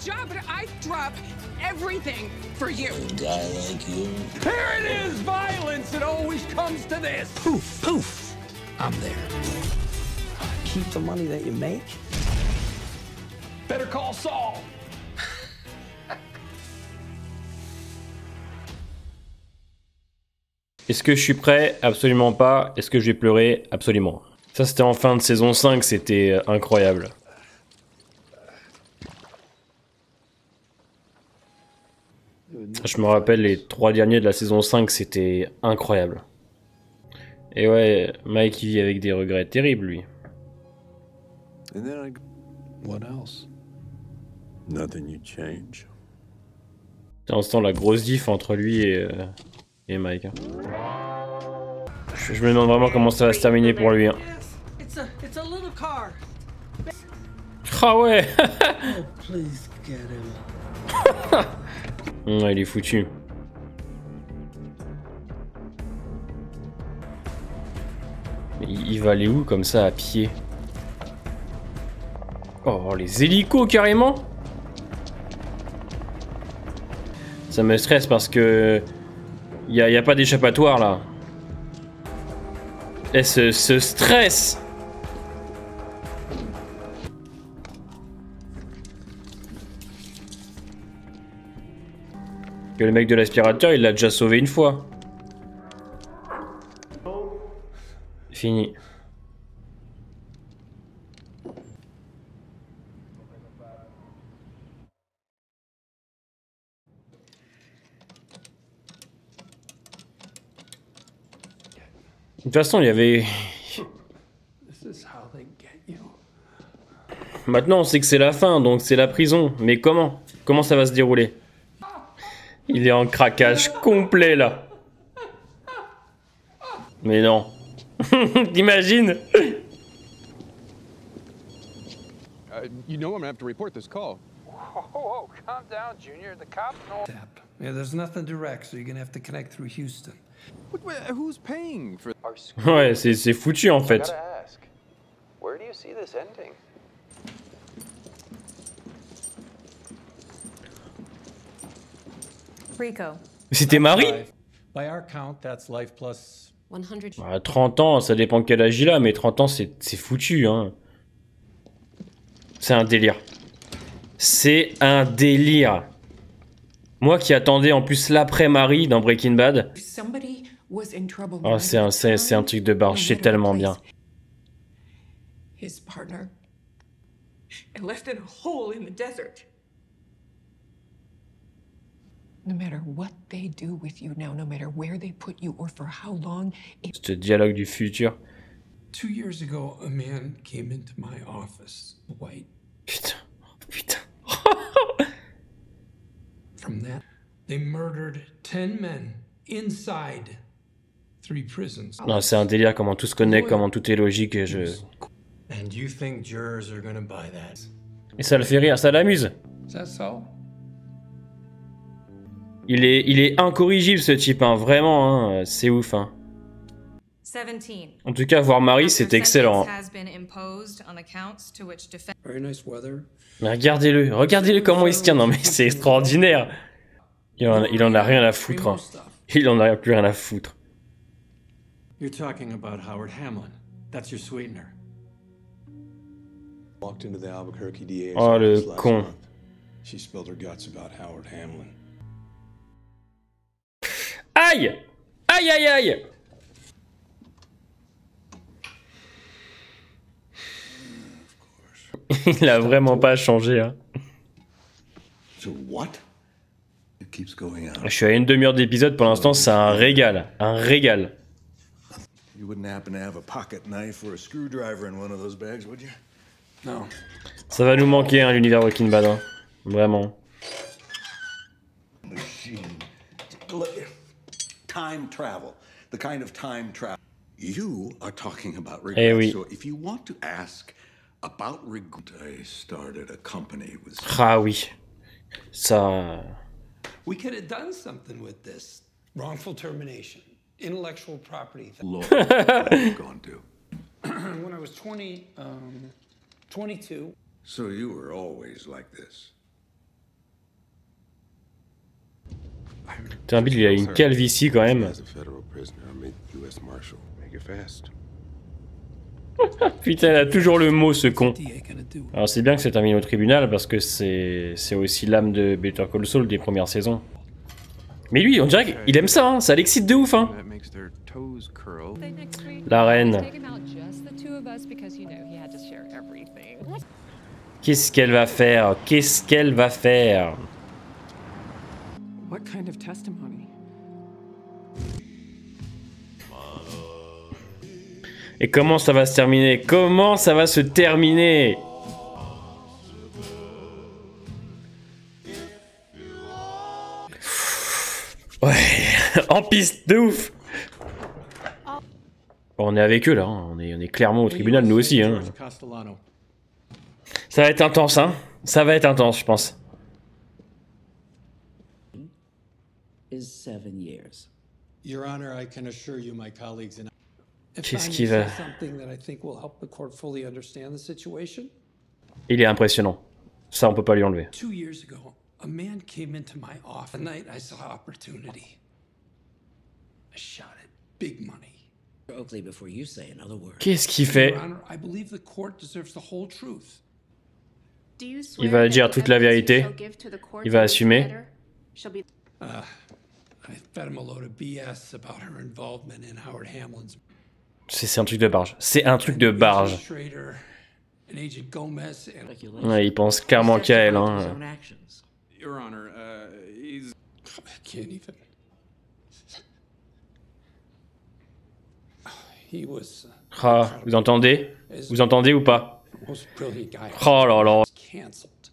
job, but I'd drop everything for you. A guy like you. Here it is, violence. It always comes to this. Poof, poof. I'm there. Keep the money that you make. Better call Saul. Est-ce que je suis prêt? Absolument pas. Est-ce que je vais pleurer? Absolument. Ça, c'était en fin de saison 5, c'était incroyable. Je me rappelle, les 3 derniers de la saison 5, c'était incroyable. Et ouais, Mike, il vit avec des regrets terribles, lui. What else? Nothing you change. C'est en ce temps la grosse diff entre lui et Mike. Hein. Je me demande vraiment comment ça va se terminer pour lui. Hein. Ah ouais. Il est foutu. Mais il va aller où comme ça à pied? Oh, les hélicos carrément. Ça me stresse parce que y a pas d'échappatoire là. Et ce stress. Que le mec de l'aspirateur, il l'a déjà sauvé une fois. Fini. De toute façon, il y avait... Maintenant, on sait que c'est la fin, donc c'est la prison. Mais comment? Comment ça va se dérouler? Il est en craquage complet, là. Mais non. T'imagines? You know I'm gonna have to report this call. Whoa, calm down, Junior. The cops know. Yeah, there's nothing direct, so you're gonna have to connect through Houston. Who's paying for our school? Ouais, c'est foutu en fait. I gotta ask, where do you see this ending? Rico. C'était Marie? By our count, that's life plus 100. Bah, 30 ans, ça dépend de quel âge il a, mais 30 ans, c'est foutu, hein. C'est un délire. C'est un délire. Moi qui attendais en plus l'après-Marie dans Breaking Bad. Oh, c'est un truc de barge, c'est tellement bien. His partner, and left in a hole in the desert. No matter what they do with you now, no matter where they put you or for how long. Ce dialogue du futur. 2 years ago, a man came into my office, white. Putain, putain. From that, they murdered 10 men inside 3 prisons. Non, c'est un délire, comment tout se connecte, comment tout est logique, et je... And you think jurors are gonna buy that? Et ça le fait rire, ça l'amuse. Is that so? Il est incorrigible ce type, hein, vraiment, hein, c'est ouf. Hein. 17. En tout cas, voir Marie, c'est excellent. Hein. Very nice weather. Mais regardez-le comment il se tient, non mais c'est extraordinaire. Il en a rien à foutre. Hein. Il en a plus rien à foutre. You're talking about Howard Hamlin. That's your sweetener. walked into the Albuquerque DA's Oh le office last con. month. She spilled her guts about Howard Hamlin. Aïe! Aïe aïe aïe! Il a vraiment pas changé, hein. So what? It keeps going on. Je suis à une demi-heure d'épisode, pour l'instant c'est un régal. Un régal. You wouldn't happen to have a pocket knife or a screwdriver in one of those bags, would you? No. Ça va nous manquer, hein, l'univers Breaking Bad, hein. Vraiment. Machine. Look, time travel. The kind of time travel. You are talking about regret. Eh oui. So if you want to ask about regret, I started a company with... Ah oui. Ça... We could have done something with this. Wrongful termination. Intellectual property. Law. What have you gone to? When I was 22. So you were always like this? Putain, Bill, il a une calvitie quand même. As a federal prisoner, I mean U.S. Marshal. Make it fast. Putain, il a toujours le mot, ce con. Alors c'est bien que c'est terminé au tribunal parce que c'est aussi l'âme de Better Call Saul des premières saisons. Mais lui, on dirait qu'il aime ça, hein. Ça l'excite de ouf, hein. That makes their toes curl. La reine. Qu'est-ce qu'elle va faire? Qu'est-ce qu'elle va faire? What kind of testimony? Et comment ça va se terminer? Comment ça va se terminer? Ouais, en piste de ouf. On est avec eux là, hein. On est clairement au tribunal nous aussi. Hein. Ça va être intense, hein. Ça va être intense, je pense. Your Honor, I can assure you, my colleagues and Qu'est-ce qu'il va... something that I think will help the court fully understand the situation. Il est impressionnant. Ça, on peut pas lui enlever. 2 years ago, a man came into my office. The night I saw opportunity. I shot at big money. Oakley, before you say another word. Qu'est-ce qu'il fait? Your Honor, I believe the court deserves the whole truth. Il va dire toute la vérité. Il va assumer. I fed him a load of BS about her involvement in Howard Hamlin's. C'est un truc de barge. C'est un truc de barge. Ouais, il pense clairement qu'à elle. Hein. Your Honor, he's... I can't even. He was Ah, vous entendez? Vous entendez ou pas? most brilliant guy. Oh là là. Cancelled.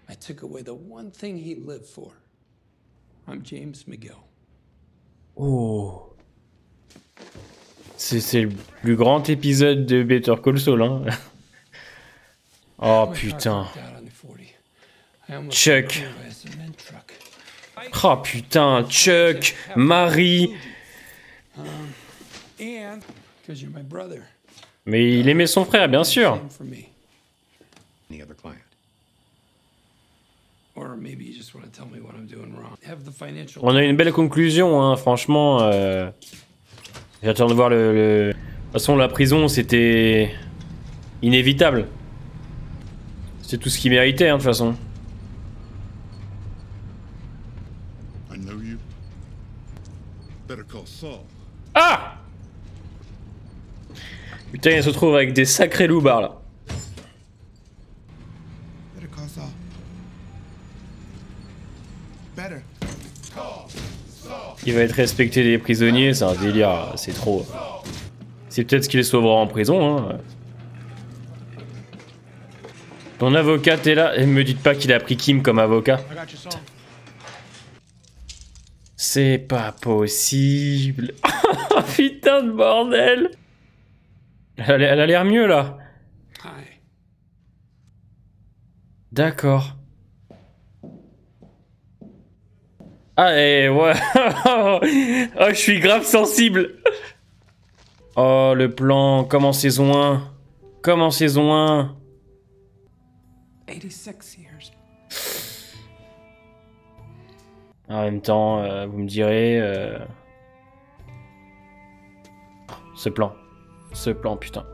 I took away the one thing he lived for. I'm James McGill. Oh. C'est le plus grand épisode de Better Call Saul, hein. Oh putain. Chuck. Oh putain, Chuck, Marie. Mais il aimait son frère, bien sûr. On a une belle conclusion, hein, franchement. J'attends de voir le... De toute façon, la prison, c'était inévitable. C'est tout ce qu'il méritait, hein, de toute façon. Ah! Putain, il se retrouve avec des sacrés loupards, là. Il va être respecté des prisonniers, c'est un délire, c'est trop. C'est peut-être ce qui les sauvera en prison, hein. Ton avocat est là, et me dites pas qu'il a pris Kim comme avocat. C'est pas possible. Putain de bordel. Elle a l'air mieux là. D'accord. Ah et ouais. Oh, je suis grave sensible. Oh le plan, comme en saison 1. Comme en saison 1. 86 years. En même temps, vous me direz... Ce plan, putain.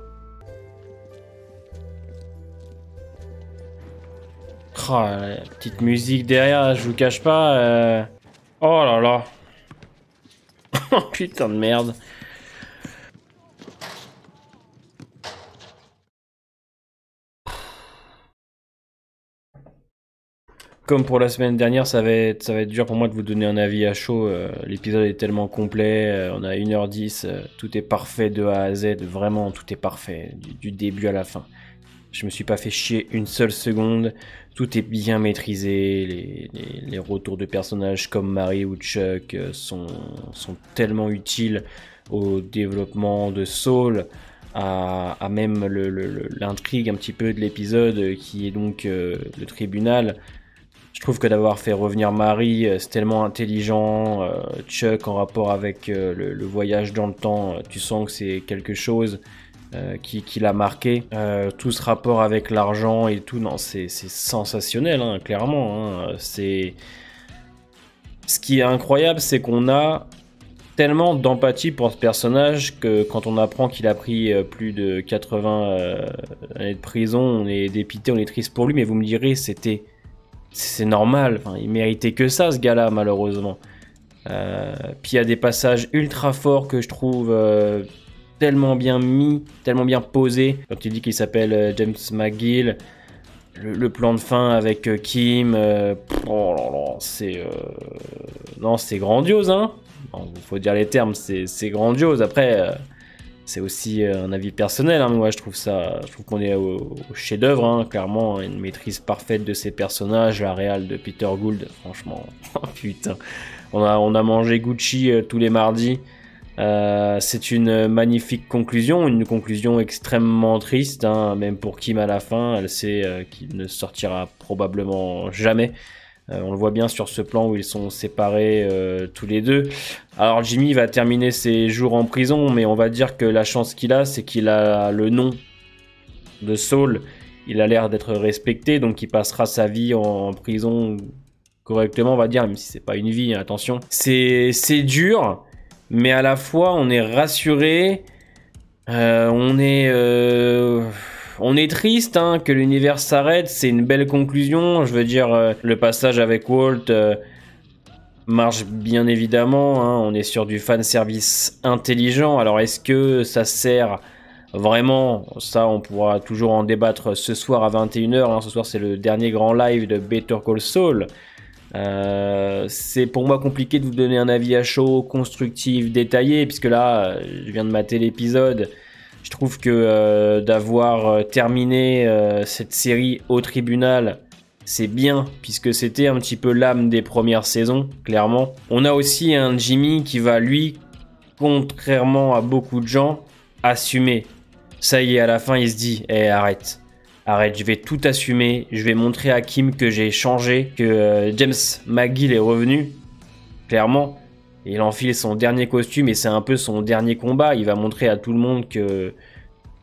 Oh, la petite musique derrière, je vous cache pas. Oh là là. Oh putain de merde. Comme pour la semaine dernière, ça va être dur pour moi de vous donner un avis à chaud. L'épisode est tellement complet, on a 1h10, tout est parfait de A à Z, vraiment tout est parfait, du début à la fin. Je me suis pas fait chier une seule seconde, tout est bien maîtrisé, les retours de personnages comme Marie ou Chuck sont tellement utiles au développement de Saul, à même l'intrigue un petit peu de l'épisode qui est donc le tribunal. Je trouve que d'avoir fait revenir Marie, c'est tellement intelligent. Chuck en rapport avec le voyage dans le temps, tu sens que c'est quelque chose qui l'a marqué. Tout ce rapport avec l'argent et tout, non, c'est sensationnel, hein, clairement. Hein, Ce qui est incroyable, c'est qu'on a tellement d'empathie pour ce personnage que quand on apprend qu'il a pris plus de 80 années de prison, on est dépité, on est triste pour lui, mais vous me direz, c'est normal, enfin, il méritait que ça, ce gars-là, malheureusement. Puis il y a des passages ultra forts que je trouve tellement bien mis, tellement bien posés. Quand il dit qu'il s'appelle James McGill, le plan de fin avec Kim, oh là là, non, c'est grandiose, hein. Il faut dire les termes, c'est grandiose. Après, c'est aussi un avis personnel, hein. Moi, je trouve qu'on est au chef-d'œuvre, hein. Clairement, une maîtrise parfaite de ces personnages, la réal de Peter Gould, franchement, putain. On a mangé Gucci tous les mardis. C'est une magnifique conclusion, une conclusion extrêmement triste, hein, même pour Kim à la fin. Elle sait qu'il ne sortira probablement jamais. On le voit bien sur ce plan où ils sont séparés tous les deux. Alors Jimmy va terminer ses jours en prison, mais on va dire que la chance qu'il a, c'est qu'il a le nom de Saul. Il a l'air d'être respecté, donc il passera sa vie en prison correctement, on va dire, même si c'est pas une vie, hein, attention. C'est dur, mais à la fois on est rassuré, on est triste, hein, que l'univers s'arrête. C'est une belle conclusion. Je veux dire, le passage avec Walt marche bien évidemment, hein. On est sur du fanservice intelligent. Alors est-ce que ça sert vraiment? Ça, on pourra toujours en débattre ce soir à 21h. Hein. Ce soir, c'est le dernier grand live de Better Call Saul. C'est pour moi compliqué de vous donner un avis à chaud, constructif, détaillé, puisque là, je viens de mater l'épisode. Je trouve que d'avoir terminé cette série au tribunal, c'est bien, puisque c'était un petit peu l'âme des premières saisons, clairement. On a aussi un Jimmy qui va, lui, contrairement à beaucoup de gens, assumer. Ça y est, à la fin, il se dit « Eh, arrête, je vais tout assumer, je vais montrer à Kim que j'ai changé, que James McGill est revenu, clairement. » Et il enfile son dernier costume et c'est un peu son dernier combat. Il va montrer à tout le monde que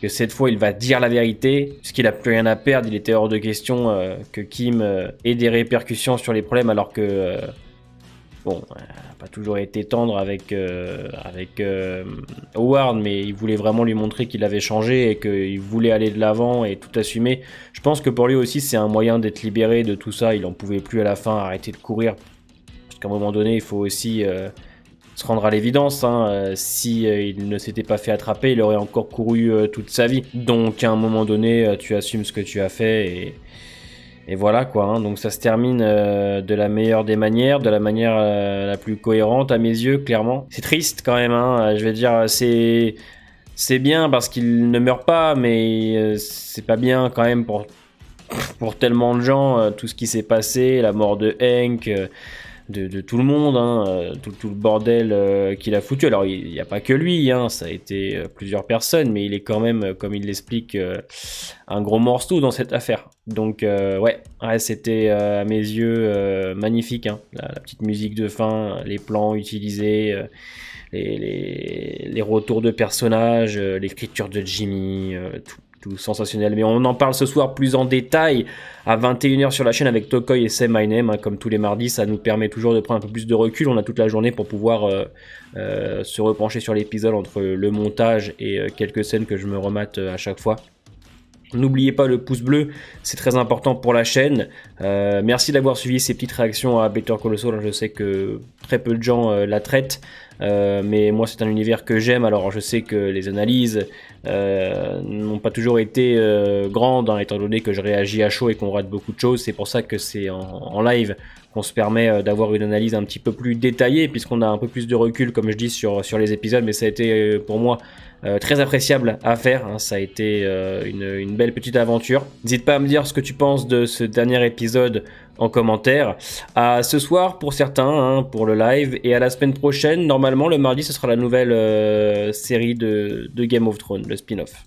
cette fois il va dire la vérité, puisqu'il n'a plus rien à perdre. Il était hors de question que Kim ait des répercussions sur les problèmes, alors que bon, n'a pas toujours été tendre avec Howard, mais il voulait vraiment lui montrer qu'il avait changé et qu'il voulait aller de l'avant et tout assumer. Je pense que pour lui aussi c'est un moyen d'être libéré de tout ça. Il en pouvait plus à la fin, arrêter de courir, parce qu'à un moment donné il faut aussi se rendre à l'évidence, hein. Si il ne s'était pas fait attraper, il aurait encore couru toute sa vie. Donc à un moment donné, tu assumes ce que tu as fait et voilà quoi, hein. Donc ça se termine de la meilleure des manières, de la manière la plus cohérente à mes yeux, clairement. C'est triste quand même, hein. Je vais dire, c'est bien parce qu'il ne meurt pas, mais c'est pas bien quand même pour tellement de gens, tout ce qui s'est passé, la mort de Hank, de tout le monde, hein, tout le bordel qu'il a foutu. Alors il n'y a pas que lui, hein, ça a été plusieurs personnes, mais il est quand même, comme il l'explique, un gros morceau dans cette affaire. Donc ouais, c'était à mes yeux magnifique, hein. La petite musique de fin, les plans utilisés, les retours de personnages, l'écriture de Jimmy, tout sensationnel. Mais on en parle ce soir plus en détail à 21h sur la chaîne avec Tokoi et Say My Name, hein, comme tous les mardis. Ça nous permet toujours de prendre un peu plus de recul. On a toute la journée pour pouvoir se repencher sur l'épisode entre le montage et quelques scènes que je me remate à chaque fois. N'oubliez pas le pouce bleu, c'est très important pour la chaîne. Merci d'avoir suivi ces petites réactions à Better Call Saul. Je sais que très peu de gens la traitent, mais moi c'est un univers que j'aime. Alors je sais que les analyses n'ont pas toujours été grandes, hein, étant donné que je réagis à chaud et qu'on rate beaucoup de choses. C'est pour ça que c'est en live qu'on se permet d'avoir une analyse un petit peu plus détaillée, puisqu'on a un peu plus de recul, comme je dis, sur les épisodes. Mais ça a été pour moi très appréciable à faire, hein. Ça a été une belle petite aventure. N'hésite pas à me dire ce que tu penses de ce dernier épisode en commentaire. À ce soir pour certains, hein, pour le live, et à la semaine prochaine. Normalement le mardi ce sera la nouvelle série de Game of Thrones, le spin-off.